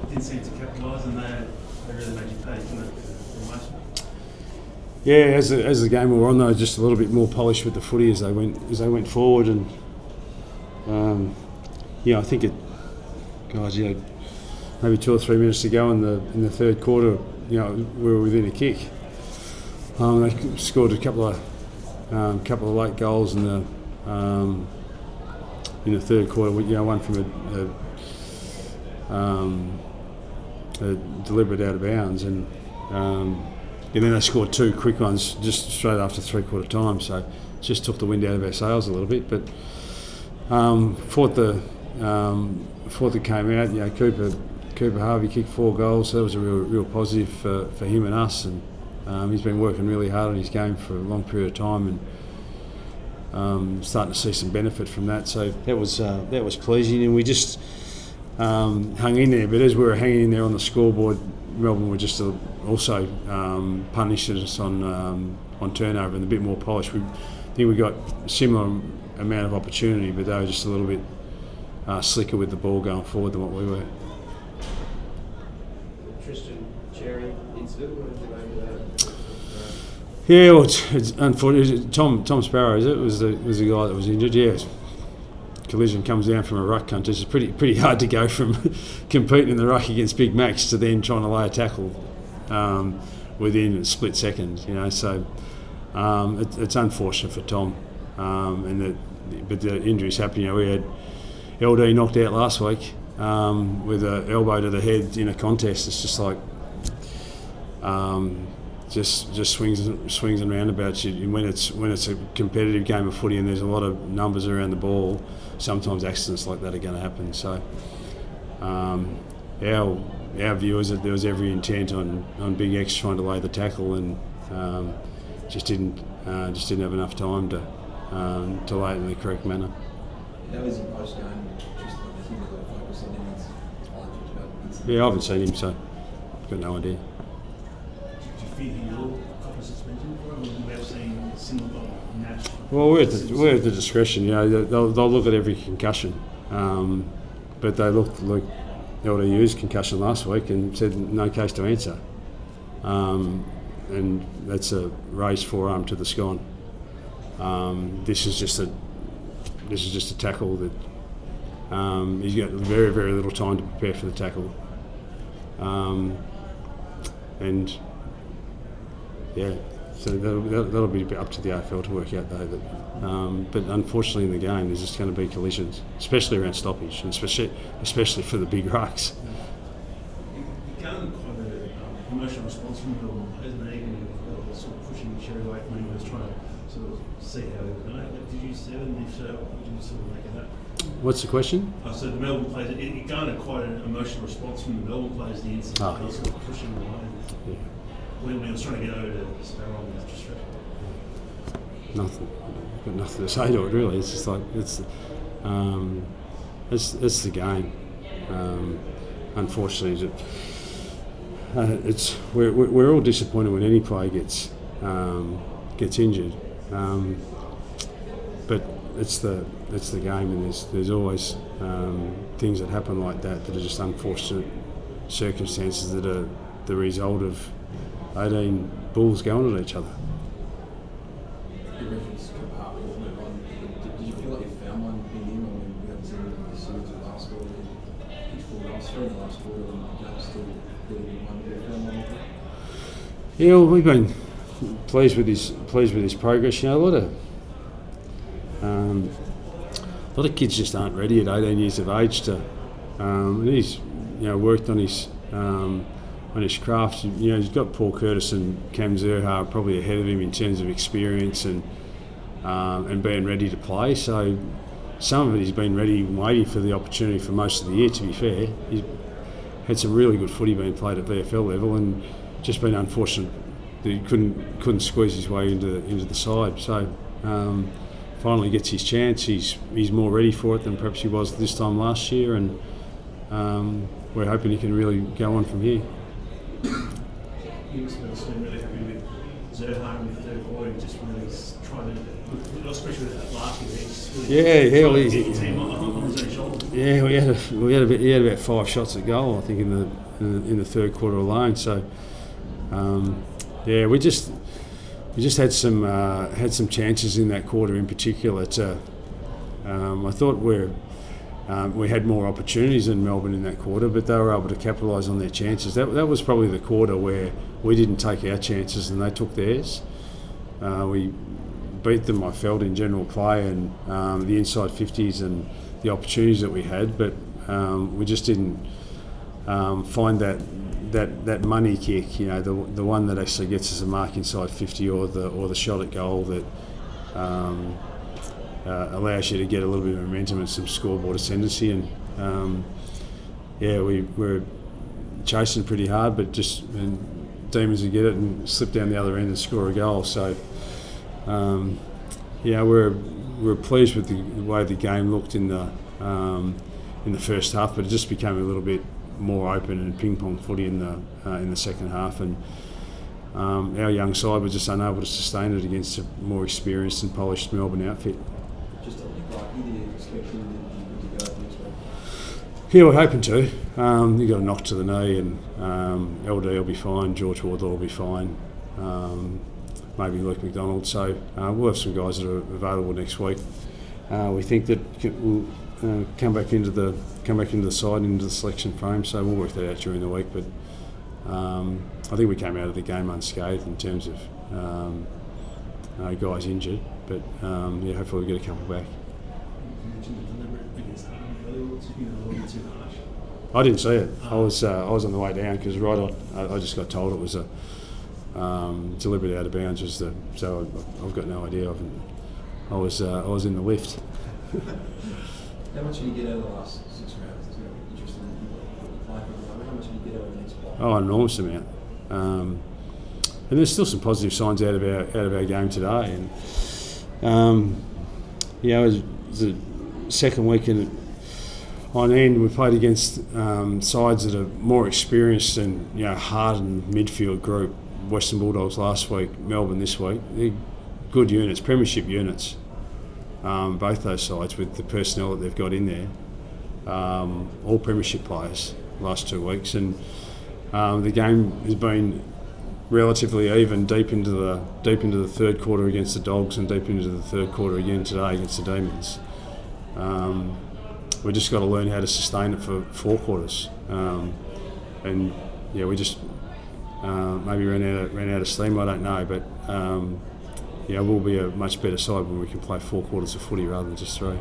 didn't seem to capitalise, and they really made you pay, didn't they? Yeah, as the game wore on, they were just a little bit more polished with the footy as they went forward, and I think maybe 2 or 3 minutes to go in the third quarter, we were within a kick. They scored a couple of late goals in the third quarter. One from a deliberate out of bounds, and then they scored 2 quick ones just straight after 3/4 time. So it just took the wind out of our sails a little bit. But thought that came out. Cooper Harvey kicked 4 goals. So that was a real positive for him and us. And he's been working really hard on his game for a long period of time, and starting to see some benefit from that. So that was pleasing, and we just hung in there. But as we were hanging in there on the scoreboard, Melbourne were just also punishing us on turnover and a bit more polish. I think we got a similar amount of opportunity, but they were just a little bit slicker with the ball going forward than what we were. Xerri incident, what did you make of that? Yeah, well, it's unfortunate. Tom Sparrow, is it? Was the guy that was injured? Yeah. Collision comes down from a ruck contest. It's pretty hard to go from competing in the ruck against Big Macs to then trying to lay a tackle within a split second. So it's unfortunate for Tom, but the injuries happen. We had LD knocked out last week with an elbow to the head in a contest. It's just like just swings and roundabouts. And when it's a competitive game of footy and there's a lot of numbers around the ball, sometimes accidents like that are going to happen. So our view is that there was every intent on Big X trying to lay the tackle, and just didn't have enough time to lay it in the correct manner. How is he post game? Just focus on him. Yeah, I haven't seen him, so I've got no idea. Did you fear your copper suspension for him, or we have seen similar match? Well, we're at the discretion. They'll look at every concussion, but they looked like LDU's concussion last week and said no case to answer, and that's a raised forearm to the scon. This is just a tackle that he's got very, very little time to prepare for the tackle, and yeah. So that'll be up to the AFL to work out, though. But unfortunately, in the game, there's just going to be collisions, especially around stoppage, and especially for the big rucks. You've done quite an emotional response from Melbourne, hasn't he? Even sort of pushing Xerri away from him, he was trying to sort of see how he was going. Did you see it? And if so, what did you sort of make of that? What's the question? So the Melbourne players, it garnered quite an emotional response from the Melbourne players. The incident, they sort of pushing him away. Yeah. When he was trying to get over to Sparrow and that's just nothing. I've got nothing to say to it, really. It's just like it's the game. Unfortunately, we're all disappointed when any player gets injured, but it's the game, and there's always things that happen like that are just unfortunate circumstances that are the result of 18 bulls going at each other. Did you feel like you found one in him? I mean, we haven't seen him since the last quarter. He's 4 goals through in the last quarter, and still really one. Did you found one? Yeah, well, we've been pleased with his progress. A lot of kids just aren't ready at 18 years of age to. And he's worked on his craft. He's got Paul Curtis and Cam Xerri probably ahead of him in terms of experience and being ready to play. So some of it he's been ready and waiting for the opportunity for most of the year, to be fair. He's had some really good footy being played at VFL level, and just been unfortunate that he couldn't squeeze his way into the side. So finally gets his chance. He's more ready for it than perhaps he was this time last year, and we're hoping he can really go on from here. You must have been really happy with Xerri in the third quarter, he just really tried to, especially with that last year, he just really Yeah, tried to get the team on his own shoulders. Yeah, he had about 5 shots at goal, I think, in the third quarter alone. So, we just had some chances in that quarter in particular. I thought we had more opportunities than Melbourne in that quarter, but they were able to capitalise on their chances. That was probably the quarter where we didn't take our chances and they took theirs. We beat them, I felt, in general play and the inside 50s and the opportunities that we had, but we just didn't find that money kick, the one that actually gets us a mark inside 50 or the shot at goal that allows you to get a little bit of momentum and some scoreboard ascendancy. And we were chasing pretty hard, but Demons would get it and slip down the other end and score a goal. So we're pleased with the way the game looked in the first half, but it just became a little bit more open and ping pong footy in the second half. And our young side were just unable to sustain it against a more experienced and polished Melbourne outfit. Just on Clarko, do you expect him to be good to go next week? Yeah, we're hoping to. He got a knock to the knee, and LD will be fine. George Wardlaw will be fine. Maybe Luke McDonald. So we'll have some guys that are available next week. We think that we'll come back into the side, into the selection frame. So we'll work that out during the week. But I think we came out of the game unscathed in terms of guys injured. But hopefully we get a couple back. You mentioned the deliberate against Harvey earlier. What's a little too harsh? I didn't see it. I was on the way down because I just got told it was a deliberate out of bounds. So I've got no idea. I was in the lift. How much did you get out of the last 6 rounds? Is it interesting that you play for the moment? How much did you get out of the next play? Oh, an enormous amount. And there's still some positive signs out of our game today. And it was the second week on end. We played against sides that are more experienced and hardened midfield group. Western Bulldogs last week, Melbourne this week. They're good units, premiership units. Both those sides with the personnel that they've got in there, all premiership players last 2 weeks, and the game has been relatively even deep into the third quarter against the Dogs and deep into the third quarter again today against the Demons. We just got to learn how to sustain it for 4 quarters, and we just maybe ran out of steam. I don't know, but. We'll be a much better side when we can play 4 quarters of footy rather than just 3.